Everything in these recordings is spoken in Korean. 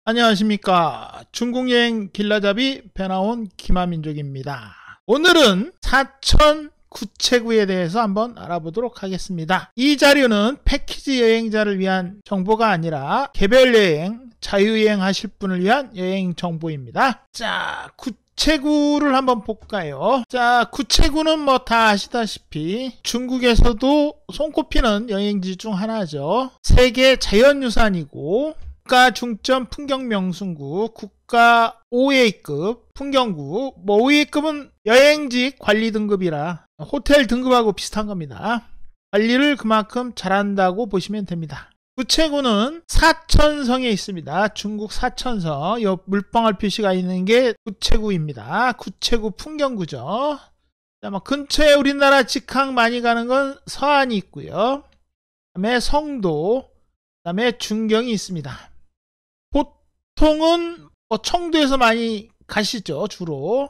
안녕하십니까. 중국여행 길라잡이 배나온 기마민족입니다. 오늘은 사천 구체구에 대해서 한번 알아보도록 하겠습니다. 이 자료는 패키지 여행자를 위한 정보가 아니라 개별 여행, 자유여행 하실 분을 위한 여행 정보입니다. 자, 구체구를 한번 볼까요? 자, 구체구는 뭐 다 아시다시피 중국에서도 손꼽히는 여행지 중 하나죠. 세계 자연유산이고 국가 중점 풍경 명승구, 국가 5A급 풍경구, 뭐 5A급은 여행지 관리 등급이라 호텔 등급하고 비슷한 겁니다. 관리를 그만큼 잘한다고 보시면 됩니다. 구체구는 사천성에 있습니다. 중국 사천성, 요 물방울 표시가 있는 게 구체구입니다. 구체구 풍경구죠. 자, 뭐 근처에 우리나라 직항 많이 가는 건 서안이 있고요. 그다음에 성도, 그다음에 중경이 있습니다. 보통은 청도에서 많이 가시죠. 주로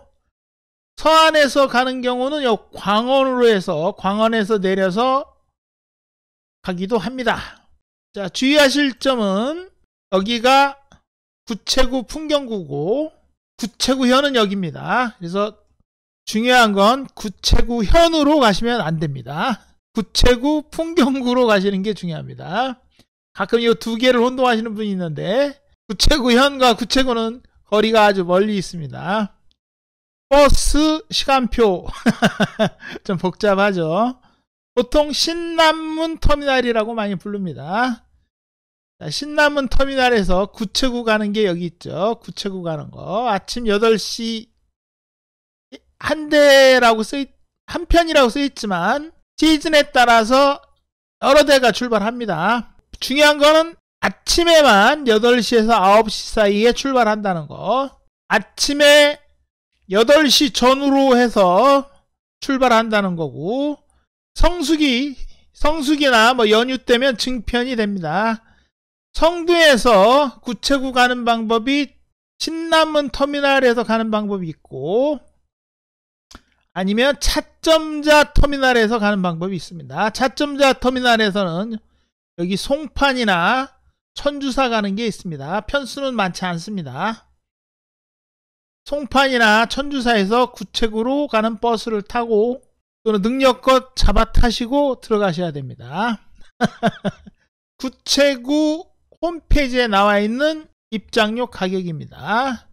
서안에서 가는 경우는 요 광원으로 해서 광원에서 내려서 가기도 합니다. 자, 주의하실 점은 여기가 구체구 풍경구고 구체구현은 여기입니다. 그래서 중요한 건 구체구현으로 가시면 안 됩니다. 구체구 풍경구로 가시는 게 중요합니다. 가끔 이 두 개를 혼동하시는 분이 있는데 구체구현과 구체구는 거리가 아주 멀리 있습니다. 버스 시간표 좀 복잡하죠. 보통 신남문 터미널이라고 많이 부릅니다. 자, 신남문 터미널에서 구체구 가는 게 여기 있죠. 구체구 가는 거 아침 8시 한 대라고 한 편이라고 써있지만 시즌에 따라서 여러 대가 출발합니다. 중요한 거는 아침에만 8시에서 9시 사이에 출발한다는 거. 아침에 8시 전후로 해서 출발한다는 거고, 성수기나 뭐 연휴 때면 증편이 됩니다. 성도에서 구체구 가는 방법이 신남문 터미널에서 가는 방법이 있고, 아니면 차점자 터미널에서 가는 방법이 있습니다. 차점자 터미널에서는 여기 송판이나 천주사 가는 게 있습니다. 편수는 많지 않습니다. 송판이나 천주사에서 구체구로 가는 버스를 타고 또는 능력껏 잡아 타시고 들어가셔야 됩니다. 구체구 홈페이지에 나와 있는 입장료 가격입니다.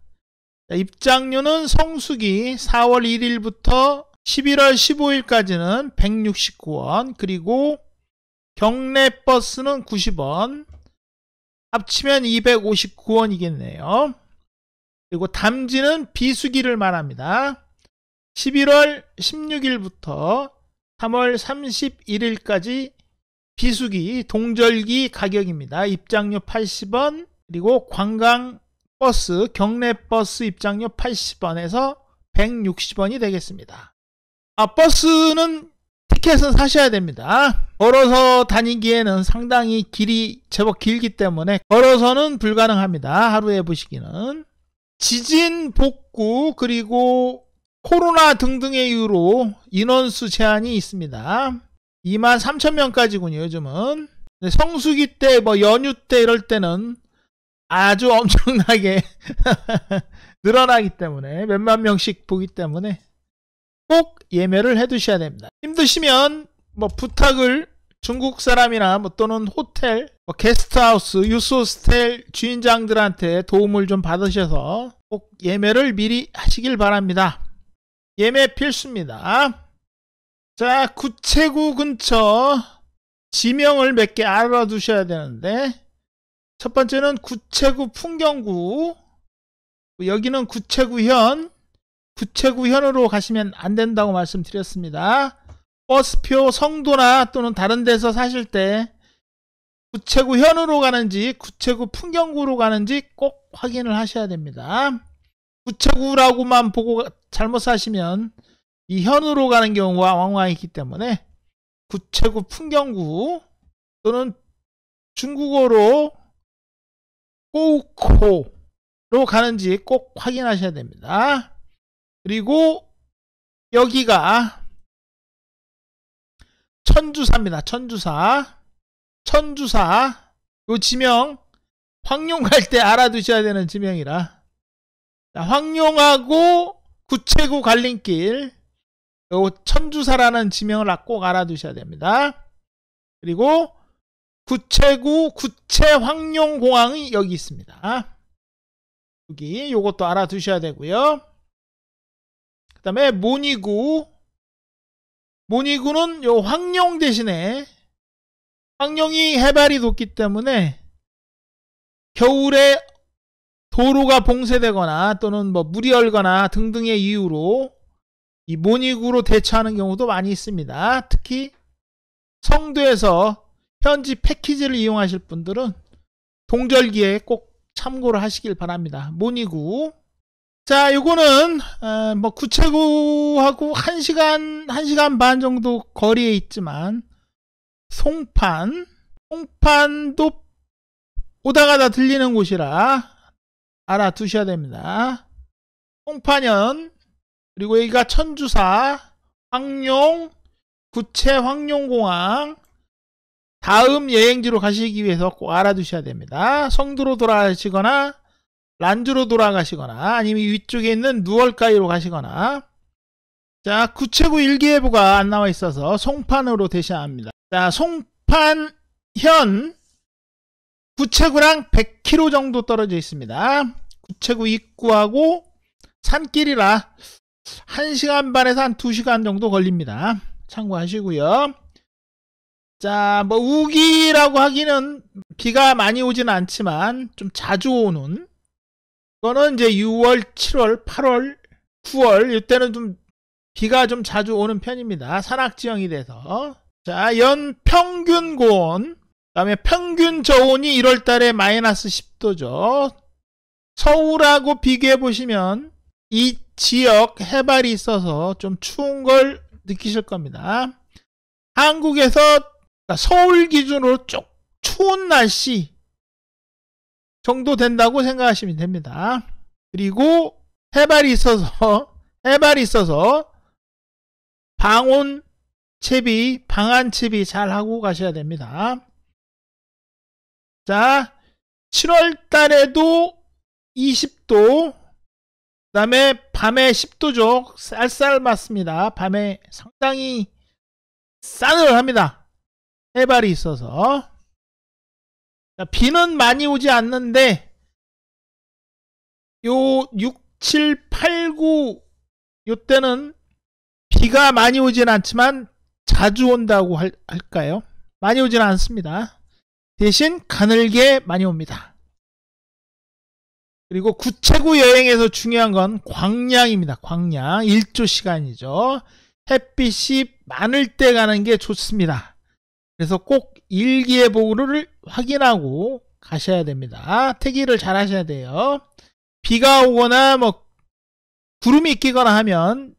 입장료는 성수기 4월 1일부터 11월 15일까지는 169원, 그리고 경내 버스는 90원, 합치면 259원이겠네요. 그리고 담지는 비수기를 말합니다. 11월 16일부터 3월 31일까지 비수기 동절기 가격입니다. 입장료 80원, 그리고 관광버스, 경내버스 입장료 80원에서 160원이 되겠습니다. 버스는 티켓은 사셔야 됩니다. 걸어서 다니기에는 상당히 길이 제법 길기 때문에 걸어서는 불가능합니다. 하루에 보시기는. 지진 복구 그리고 코로나 등등의 이유로 인원수 제한이 있습니다. 23,000명까지군요. 요즘은. 성수기 때 뭐 연휴 때 이럴 때는 아주 엄청나게 늘어나기 때문에 몇만 명씩 보기 때문에 꼭 예매를 해 두셔야 됩니다. 힘드시면 뭐 부탁을 중국 사람이나 뭐 또는 호텔, 게스트하우스, 유스호스텔 주인장들한테 도움을 좀 받으셔서 꼭 예매를 미리 하시길 바랍니다. 예매 필수입니다. 자, 구체구 근처 지명을 몇 개 알아두셔야 되는데, 첫 번째는 구체구 풍경구, 여기는 구체구현, 구체구현으로 가시면 안 된다고 말씀드렸습니다. 버스표 성도나 또는 다른 데서 사실 때 구체구현으로 가는지 구체구 풍경구로 가는지 꼭 확인을 하셔야 됩니다. 구체구라고만 보고 잘못 사시면 이 현으로 가는 경우가 왕왕 있기 때문에 구체구 풍경구 또는 중국어로 꼬우코로 가는지 꼭 확인하셔야 됩니다. 그리고 여기가 천주사입니다. 천주사. 요 지명 황룡 갈 때 알아두셔야 되는 지명이라. 자, 황룡하고 구체구 갈림길, 요 천주사라는 지명을 꼭 알아두셔야 됩니다. 그리고 구체구 구체황룡공항이 여기 있습니다. 여기 요것도 알아두셔야 되고요. 그 다음에 모니구는 요 황룡 대신에, 황룡이 해발이 높기 때문에 겨울에 도로가 봉쇄되거나 또는 뭐 물이 얼거나 등등의 이유로 이 모니구로 대처하는 경우도 많이 있습니다. 특히 성도에서 현지 패키지를 이용하실 분들은 동절기에 꼭 참고를 하시길 바랍니다. 모니구. 자, 요거는 뭐 구체구하고 1시간 반 정도 거리에 있지만 송판도 오다가다 들리는 곳이라 알아두셔야 됩니다. 송파년, 그리고 여기가 천주사, 황룡, 구체황룡공항, 다음 여행지로 가시기 위해서 꼭 알아두셔야 됩니다. 성도로 돌아가시거나 란주로 돌아가시거나 아니면 위쪽에 있는 누월가이로 가시거나. 자, 구체구 일기예보가 안 나와 있어서 송판으로 되셔야 합니다. 자, 송판현 구체구랑 100km 정도 떨어져 있습니다. 구체구 입구하고 산길이라 1시간 반에서 한 2시간 정도 걸립니다. 참고하시고요. 자, 뭐 우기라고 하기는 비가 많이 오지는 않지만 좀 자주 오는, 이거는 이제 6월, 7월, 8월, 9월 이때는 좀 비가 좀 자주 오는 편입니다. 산악지형이 돼서. 자, 연 평균 고온, 그 다음에 평균 저온이 1월달에 마이너스 10도죠. 서울하고 비교해 보시면 이 지역 해발이 있어서 좀 추운 걸 느끼실 겁니다. 한국에서 서울 기준으로 쭉 추운 날씨 정도 된다고 생각하시면 됩니다. 그리고 해발이 있어서 방온 채비, 방한 채비 잘 하고 가셔야 됩니다. 자, 7월 달에도 20도, 그 다음에 밤에 10도죠. 쌀쌀 맞습니다. 밤에 상당히 싸늘합니다. 해발이 있어서. 자, 비는 많이 오지 않는데 요 6, 7, 8, 9 요때는 비가 많이 오진 않지만 자주 온다고 할까요? 많이 오진 않습니다. 대신 가늘게 많이 옵니다. 그리고 구체구 여행에서 중요한 건 광량입니다. 광량. 일조 시간이죠. 햇빛이 많을 때 가는 게 좋습니다. 그래서 꼭 일기예보를 확인하고 가셔야 됩니다. 태기를 잘 하셔야 돼요. 비가 오거나 뭐 구름이 끼거나 하면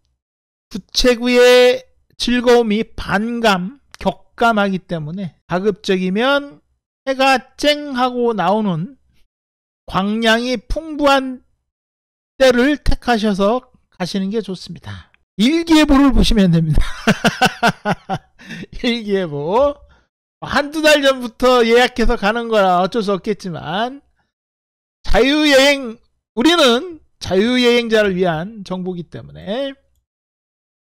구체구의 즐거움이 격감하기 때문에 가급적이면 해가 쨍하고 나오는 광량이 풍부한 때를 택하셔서 가시는 게 좋습니다. 일기예보를 보시면 됩니다. 일기예보. 한두 달 전부터 예약해서 가는 거라 어쩔 수 없겠지만 자유여행, 우리는 자유여행자를 위한 정보이기 때문에.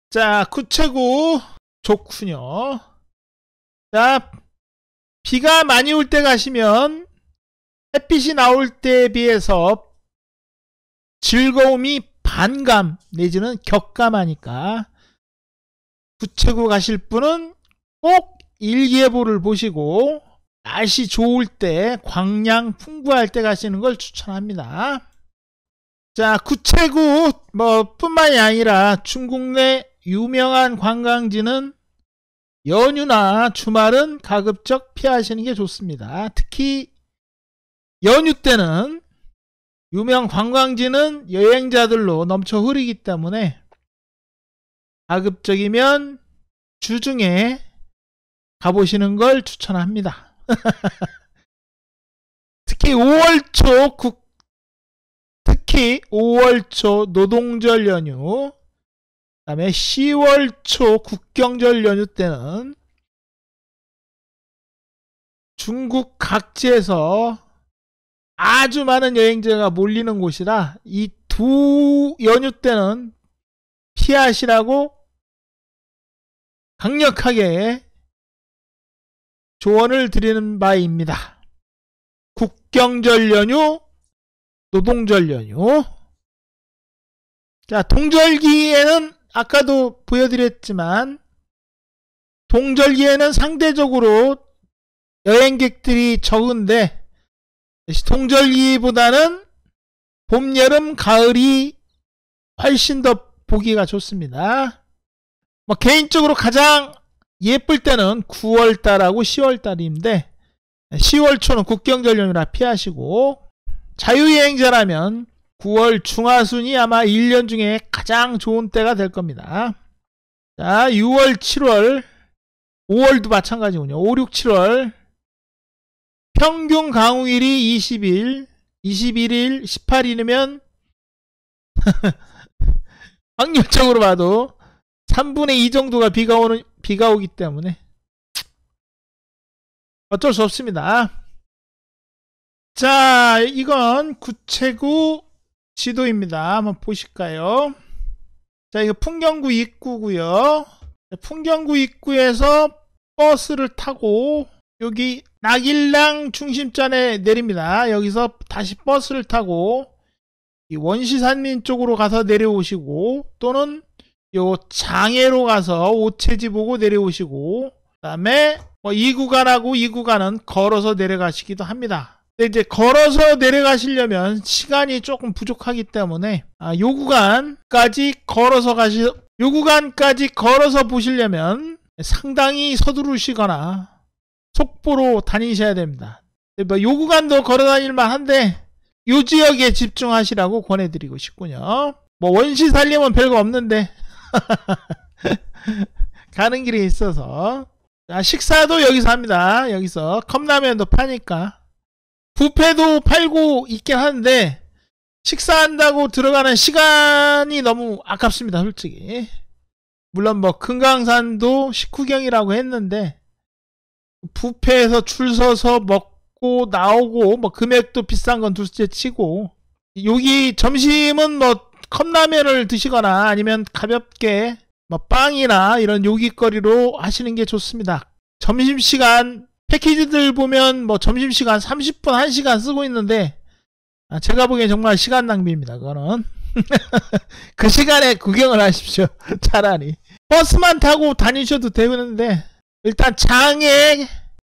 자, 구체구 좋군요. 자, 비가 많이 올 때 가시면 햇빛이 나올 때에 비해서 즐거움이 반감 내지는 격감하니까 구체구 가실 분은 꼭 일기예보를 보시고 날씨 좋을 때, 광량 풍부할 때 가시는 걸 추천합니다. 자, 구체구 뿐만이 아니라 중국 내 유명한 관광지는 연휴나 주말은 가급적 피하시는 게 좋습니다. 특히 연휴 때는 유명 관광지는 여행자들로 넘쳐 흐르기 때문에 가급적이면 주중에 가보시는 걸 추천합니다. 특히 5월 초 노동절 연휴, 그 다음에 10월 초 국경절 연휴 때는 중국 각지에서 아주 많은 여행자가 몰리는 곳이라 이 두 연휴 때는 피하시라고 강력하게 조언을 드리는 바입니다. 국경절 연휴, 노동절 연휴. 자, 동절기에는 아까도 보여드렸지만 동절기에는 상대적으로 여행객들이 적은데 동절기보다는 봄, 여름, 가을이 훨씬 더 보기가 좋습니다. 뭐 개인적으로 가장 예쁠 때는 9월달하고 10월달인데 10월 초는 국경절 연휴라 피하시고, 자유여행자라면 9월 중하순이 아마 1년 중에 가장 좋은 때가 될 겁니다. 자, 6월, 7월, 5월도 마찬가지군요. 5, 6, 7월 평균 강우일이 20일, 21일, 18일이면 확률적으로 봐도 3분의 2 정도가 비가 오기 때문에 어쩔 수 없습니다. 자, 이건 구체구 지도입니다. 한번 보실까요? 자, 이거 풍경구 입구고요. 풍경구 입구에서 버스를 타고 여기 낙일랑 중심站에 내립니다. 여기서 다시 버스를 타고 이 원시산림 쪽으로 가서 내려오시고, 또는 요 장애로 가서 오체지 보고 내려오시고, 그 다음에 뭐 이 구간하고 이 구간은 걸어서 내려가시기도 합니다. 근데 이제 걸어서 내려가시려면 시간이 조금 부족하기 때문에 요 구간까지 걸어서 보시려면 상당히 서두르시거나 속보로 다니셔야 됩니다. 요 구간도 걸어 다닐만 한데 요 지역에 집중하시라고 권해드리고 싶군요. 뭐 원시살림은 별거 없는데 가는 길에 있어서. 자, 식사도 여기서 합니다. 여기서 컵라면도 파니까. 뷔페도 팔고 있긴 하는데 식사한다고 들어가는 시간이 너무 아깝습니다, 솔직히. 물론 뭐 금강산도 식후경이라고 했는데 뷔페에서 줄 서서 먹고 나오고 뭐 금액도 비싼 건 둘째 치고, 여기 점심은 뭐 컵라면을 드시거나 아니면 가볍게 뭐 빵이나 이런 요깃거리로 하시는 게 좋습니다. 점심시간 패키지들 보면 뭐 점심시간 30분 1시간 쓰고 있는데 제가 보기엔 정말 시간 낭비입니다. 그거는 그 시간에 구경을 하십시오. 차라리 버스만 타고 다니셔도 되는데, 일단 장애,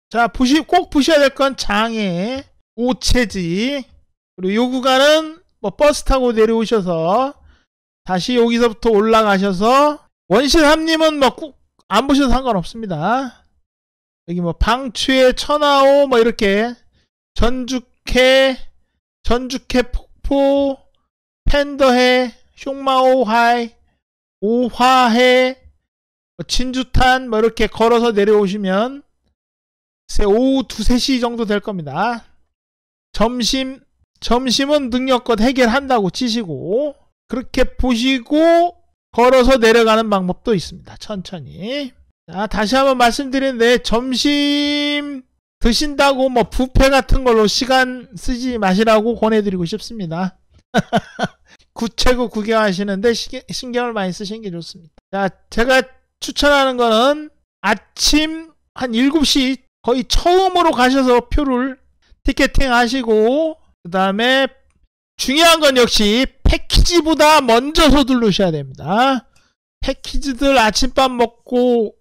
자 꼭 보셔야 될 건 장애, 오체지, 그리고 요 구간은 뭐 버스 타고 내려오셔서 다시 여기서부터 올라가셔서, 원시삼림은 뭐 꼭 안 보셔도 상관없습니다. 여기 뭐 방추에 천하오 뭐 이렇게 전주회 폭포, 팬더해, 흉마오하이, 오화해, 진주탄 뭐 이렇게 걸어서 내려오시면 오후 2, 3시 정도 될 겁니다. 점심은 능력껏 해결한다고 치시고, 그렇게 보시고 걸어서 내려가는 방법도 있습니다. 천천히. 자, 다시 한번 말씀드리는데 점심 드신다고 뭐 뷔페 같은 걸로 시간 쓰지 마시라고 권해드리고 싶습니다. 구체구 구경하시는데 신경을 많이 쓰시는 게 좋습니다. 자, 제가 추천하는 거는 아침 한 7시 거의 처음으로 가셔서 표를 티켓팅 하시고, 그 다음에 중요한 건 역시 패키지보다 먼저 서두르셔야 됩니다. 패키지들 아침밥 먹고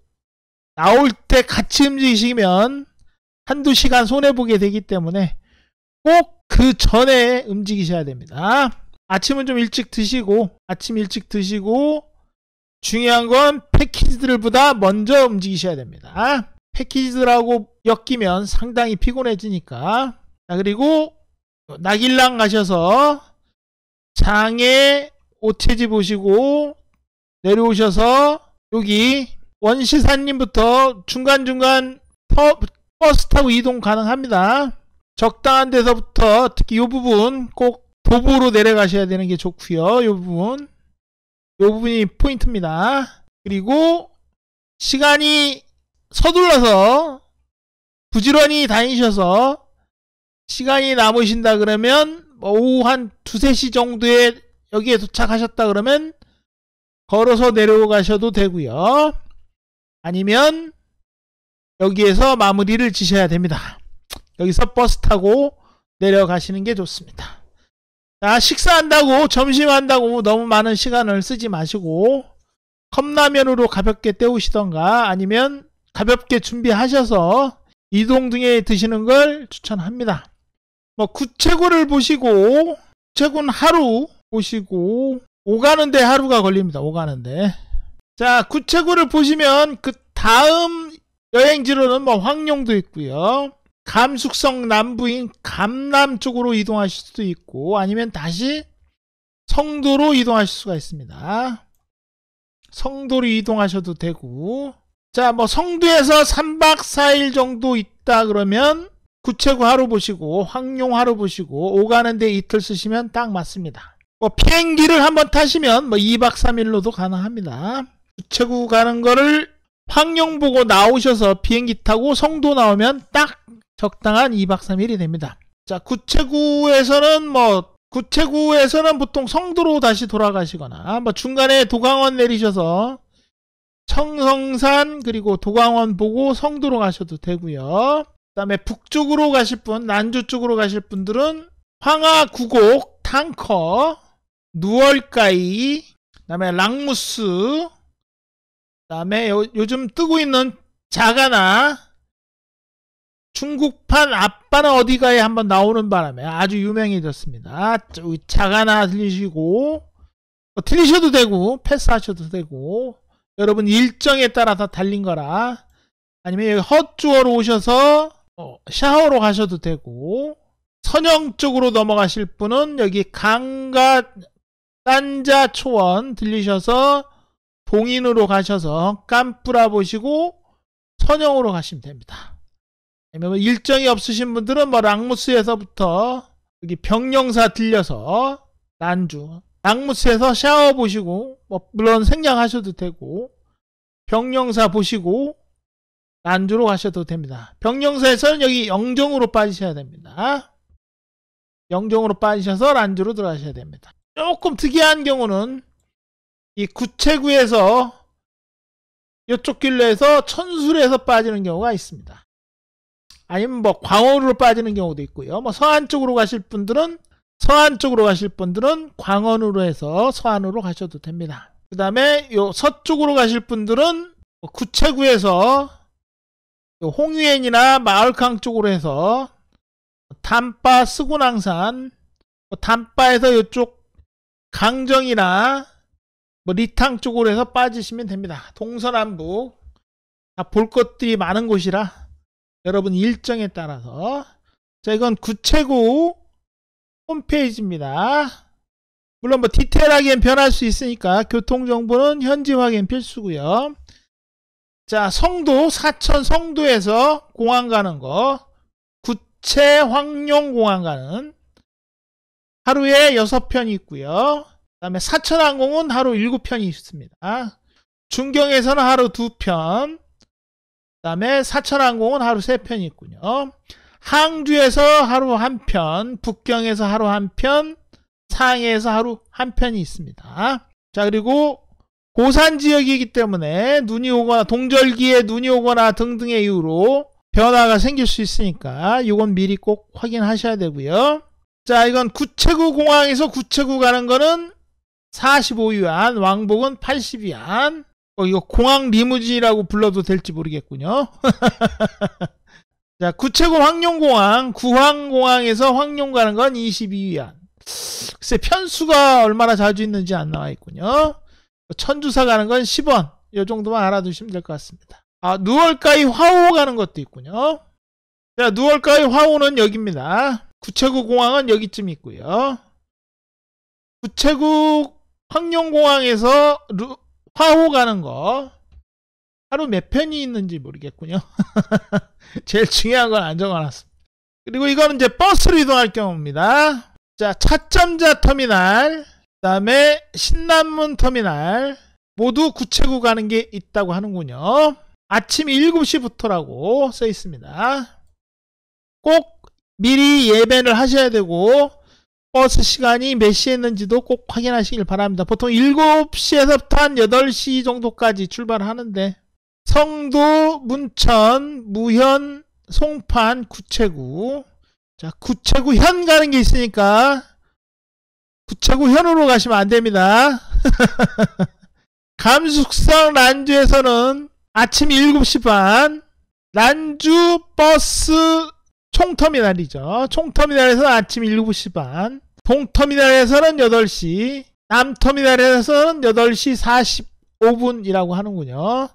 나올 때 같이 움직이시면 한두 시간 손해보게 되기 때문에 꼭 그 전에 움직이셔야 됩니다. 아침은 좀 일찍 드시고, 중요한 건 패키지들보다 먼저 움직이셔야 됩니다. 패키지들하고 엮이면 상당히 피곤해지니까. 자, 그리고 낙일랑 가셔서 장애 오체지 보시고 내려오셔서 여기 원시산림부터 중간중간 버스 타고 이동 가능합니다. 적당한 데서부터 특히 이 부분 꼭 도보로 내려가셔야 되는 게 좋고요. 이 부분이 포인트입니다. 그리고 시간이 서둘러서 부지런히 다니셔서 시간이 남으신다 그러면 오후 한 2, 3시 정도에 여기에 도착하셨다 그러면 걸어서 내려가셔도 되고요. 아니면 여기에서 마무리를 지셔야 됩니다. 여기서 버스 타고 내려가시는 게 좋습니다. 자, 식사한다고 점심한다고 너무 많은 시간을 쓰지 마시고 컵라면으로 가볍게 때우시던가 아니면 가볍게 준비하셔서 이동 중에 드시는 걸 추천합니다. 뭐 구체구를 보시고 구체구는 하루 보시고 오가는데 하루가 걸립니다. 오가는데. 자, 구체구를 보시면 그 다음 여행지로는 뭐 황룡도 있고요. 감숙성 남부인 감남 쪽으로 이동하실 수도 있고 아니면 다시 성도로 이동하실 수가 있습니다. 성도로 이동하셔도 되고. 자, 뭐 성도에서 3박 4일 정도 있다 그러면 구체구 하루 보시고 황룡 하루 보시고 오가는데 이틀 쓰시면 딱 맞습니다. 뭐 비행기를 한번 타시면 뭐 2박 3일로도 가능합니다. 구체구 가는 거를 황룡 보고 나오셔서 비행기 타고 성도 나오면 딱 적당한 2박 3일이 됩니다. 자, 구체구에서는 보통 성도로 다시 돌아가시거나 뭐 중간에 도강원 내리셔서 청성산 그리고 도강원 보고 성도로 가셔도 되고요. 그 다음에 북쪽으로 가실 분, 난주 쪽으로 가실 분들은 황하 구곡, 탕커, 누월가이, 그 다음에 랑무스, 그 다음에 요즘 뜨고 있는 자가나 중국판 아빠는 어디가에 한번 나오는 바람에 아주 유명해졌습니다. 자가나 들리시고 들리셔도 되고 패스하셔도 되고 여러분 일정에 따라서 달린 거라 아니면 여기 헛주어로 오셔서 샤워로 가셔도 되고 선영 쪽으로 넘어가실 분은 여기 강가 딴자 초원 들리셔서 동인으로 가셔서 깜뿌라 보시고 선영으로 가시면 됩니다. 아니면 일정이 없으신 분들은 뭐 랑무스에서부터 여기 병영사 들려서 난주 랑무스에서 샤워 보시고 뭐 물론 생략하셔도 되고 병영사 보시고 난주로 가셔도 됩니다. 병영사에서는 여기 영정으로 빠지셔야 됩니다. 영정으로 빠지셔서 난주로 들어가셔야 됩니다. 조금 특이한 경우는 이 구체구에서 이쪽 길로 해서 천술에서 빠지는 경우가 있습니다. 아니면 뭐 광원으로 빠지는 경우도 있고요. 뭐 서안 쪽으로 가실 분들은 광원으로 해서 서안으로 가셔도 됩니다. 그 다음에 요 서쪽으로 가실 분들은 구체구에서 홍유엔이나 마을강 쪽으로 해서 담바 스구낭산, 담바에서 이쪽 강정이나 뭐 리탕 쪽으로 해서 빠지시면 됩니다. 동서남북 볼 것들이 많은 곳이라 여러분 일정에 따라서. 자, 이건 구체구 홈페이지입니다. 물론 뭐 디테일하게는 변할 수 있으니까 교통정보는 현지 확인 필수고요. 자, 성도, 사천 성도에서 공항 가는 거, 구체 황룡 공항 가는 하루에 6편이 있고요. 그 다음에 사천항공은 하루 7편이 있습니다. 중경에서는 하루 2편, 그 다음에 사천항공은 하루 3편이 있군요. 항주에서 하루 1편, 북경에서 하루 1편, 상해에서 하루 1편이 있습니다. 자, 그리고 고산 지역이기 때문에 눈이 오거나 동절기에 눈이 오거나 등등의 이유로 변화가 생길 수 있으니까 이건 미리 꼭 확인하셔야 되고요. 자, 이건 구체구 공항에서 구체구 가는 거는 45위안, 왕복은 80위안. 이거 공항 리무진이라고 불러도 될지 모르겠군요. 자, 구체구 황룡공항, 구황공항에서 황룡 가는 건 22위안. 글쎄 편수가 얼마나 자주 있는지 안 나와 있군요. 천주사 가는 건 10원. 이 정도만 알아두시면 될 것 같습니다. 누월가이 화호 가는 것도 있군요. 자, 누월가이 화호는 여기입니다. 구체구 공항은 여기쯤 있고요. 구체구 황룡공항에서 화호 가는 거 하루 몇 편이 있는지 모르겠군요. 제일 중요한 건 안 적어놨습니다. 그리고 이거는 이제 버스로 이동할 경우입니다. 자, 차점자 터미널, 그 다음에 신남문 터미널 모두 구체구 가는 게 있다고 하는군요. 아침 7시부터라고 써 있습니다. 꼭 미리 예매를 하셔야 되고 버스 시간이 몇 시에 있는지도 꼭 확인하시길 바랍니다. 보통 7시에서부터 한 8시 정도까지 출발하는데 성도, 문천, 무현, 송판, 구체구. 자, 구체구현 가는 게 있으니까 구체구현으로 가시면 안 됩니다. 감숙성 란주에서는 아침 7시 반 란주 버스 총터미널이죠. 총터미널에서 아침 7시 반, 동터미널에서는 8시, 남터미널에서는 8시 45분이라고 하는군요.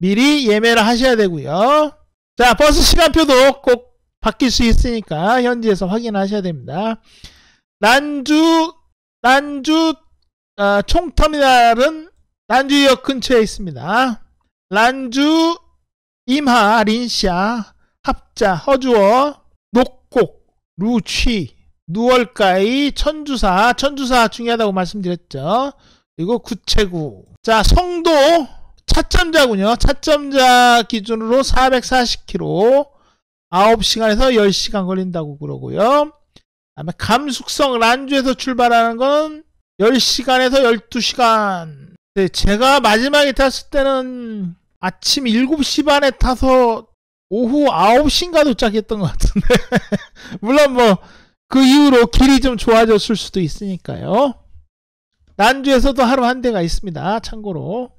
미리 예매를 하셔야 되고요. 자, 버스 시간표도 꼭 바뀔 수 있으니까 현지에서 확인하셔야 됩니다. 란주 총터미널은 란주역 근처에 있습니다. 란주, 임하, 린샤, 합자, 허주어, 녹곡, 루취, 누월가이, 천주사 중요하다고 말씀드렸죠. 그리고 구체구. 자, 성도 차점자군요. 차점자 기준으로 440km 9시간에서 10시간 걸린다고 그러고요. 다음에 감숙성 란주에서 출발하는 건 10시간에서 12시간. 네, 제가 마지막에 탔을 때는 아침 7시 반에 타서 오후 9시인가 도착했던 것 같은데 물론 뭐 그 이후로 길이 좀 좋아졌을 수도 있으니까요. 란주에서도 하루 한 대가 있습니다. 참고로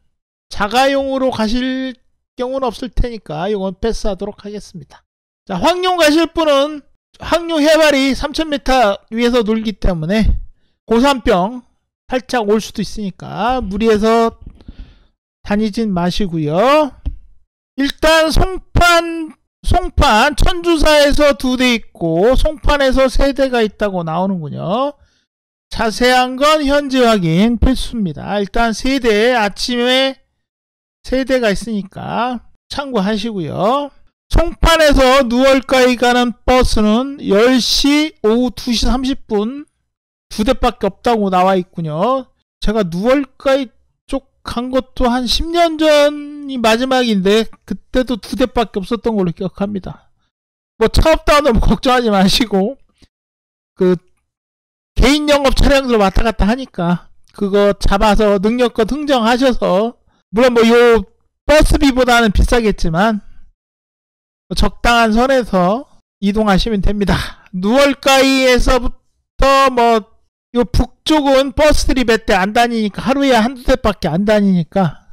자가용으로 가실 경우는 없을 테니까 이건 패스하도록 하겠습니다. 자, 황룡 가실 분은 황룡 해발이 3000m 위에서 놀기 때문에 고산병 살짝 올 수도 있으니까 무리해서 다니진 마시고요. 일단 송판 천주사에서 2대 있고 송판에서 3대가 있다고 나오는군요. 자세한 건 현지 확인 필수입니다. 일단 3대, 아침에 3대가 있으니까 참고하시고요. 송판에서 누월가에 가는 버스는 10시, 오후 2시 30분 2대밖에 없다고 나와 있군요. 제가 누월가에 쪽 간 것도 한 10년 전이 마지막인데 그때도 2대밖에 없었던 걸로 기억합니다. 뭐 차 없다고 걱정하지 마시고 그 개인 영업 차량들 왔다 갔다 하니까 그거 잡아서 능력껏 흥정하셔서 물론 뭐 요 버스비보다는 비싸겠지만 적당한 선에서 이동하시면 됩니다. 누월가이에서부터 뭐 요 북쪽은 버스들이 몇 대 안 다니니까 하루에 한두 대밖에 안 다니니까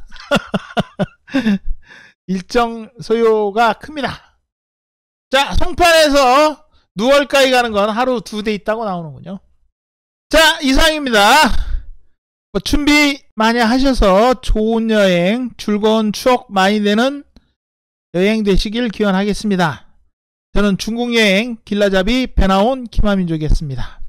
일정 소요가 큽니다. 자, 송판에서 누월가이 가는 건 하루 2대 있다고 나오는군요. 자, 이상입니다. 뭐 준비 많이 하셔서 좋은 여행, 즐거운 추억 많이 되는 여행 되시길 기원하겠습니다. 저는 중국 여행 길라잡이 배나온 김하민족이었습니다.